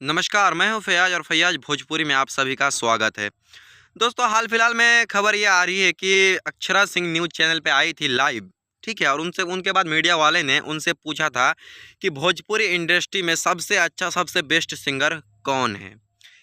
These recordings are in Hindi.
नमस्कार, मैं हूं फैयाज और फैयाज भोजपुरी में आप सभी का स्वागत है। दोस्तों, हाल फिलहाल में खबर ये आ रही है कि अक्षरा सिंह न्यूज़ चैनल पे आई थी लाइव, ठीक है? और उनसे उनके बाद मीडिया वाले ने उनसे पूछा था कि भोजपुरी इंडस्ट्री में सबसे अच्छा, सबसे बेस्ट सिंगर कौन है?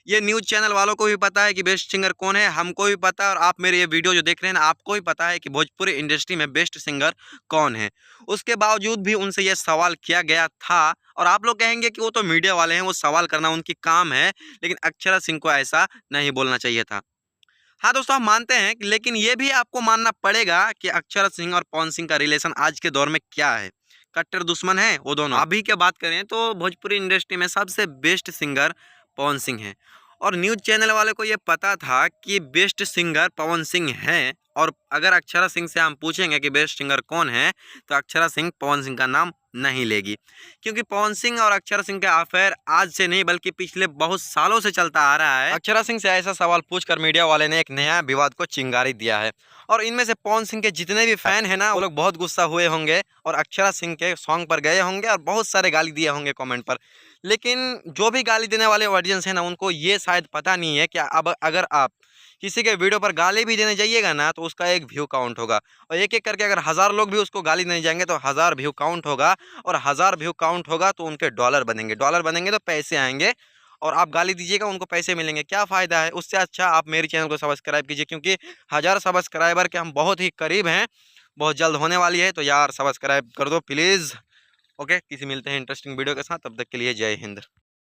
ये न्यूज़ चैनल वालों को भी पता है कि बेस्ट सिंगर कौन है, हमको भी पता है और आप मेरे ये वीडियो जो देख रहे हैं ना, आपको भी पता है कि भोजपुरी इंडस्ट्री में बेस्ट सिंगर कौन है। उसके बावजूद भी उनसे ये सवाल किया गया था और आप लोग कहेंगे कि वो तो मीडिया वाले हैं, वो सवाल करना उनकी काम है, लेकिन अक्षरा सिंह को ऐसा नहीं बोलना चाहिए था। हाँ दोस्तों, हम मानते हैं लेकिन ये भी आपको मानना पड़ेगा कि अक्षरा सिंह और पवन सिंह का रिलेशन आज के दौर में क्या है। कट्टर दुश्मन है वो दोनों। अभी की बात करें तो भोजपुरी इंडस्ट्री में सबसे बेस्ट सिंगर पवन सिंह है और न्यूज़ चैनल वाले को ये पता था कि बेस्ट सिंगर पवन सिंह हैं। और अगर अक्षरा सिंह से हम पूछेंगे कि बेस्ट सिंगर कौन है, तो अक्षरा सिंह पवन सिंह का नाम नहीं लेगी, क्योंकि पवन सिंह और अक्षरा सिंह का अफेयर आज से नहीं बल्कि पिछले बहुत सालों से चलता आ रहा है। अक्षरा सिंह से ऐसा सवाल पूछकर मीडिया वाले ने एक नया विवाद को चिंगारी दिया है और इनमें से पवन सिंह के जितने भी फैन हैं ना, वो लोग बहुत गुस्सा हुए होंगे और अक्षरा सिंह के सॉन्ग पर गए होंगे और बहुत सारे गाली दिए होंगे कमेंट पर। लेकिन जो भी गाली देने वाले ऑडियंस है ना, उनको ये शायद पता नहीं है कि अब अगर आप किसी के वीडियो पर गाली भी देने जाइएगा ना, तो उसका एक व्यू काउंट होगा और एक एक करके अगर 1000 लोग भी उसको गाली देने जाएंगे तो 1000 व्यू काउंट होगा और 1000 व्यू काउंट होगा तो उनके डॉलर बनेंगे तो पैसे आएंगे और आप गाली दीजिएगा, उनको पैसे मिलेंगे। क्या फ़ायदा है? उससे अच्छा आप मेरे चैनल को सब्सक्राइब कीजिए, क्योंकि 1000 सब्सक्राइबर के हम बहुत ही करीब हैं, बहुत जल्द होने वाली है। तो यार सब्सक्राइब कर दो प्लीज़। ओके, किसी मिलते हैं इंटरेस्टिंग वीडियो के साथ, तब तक के लिए जय हिंद।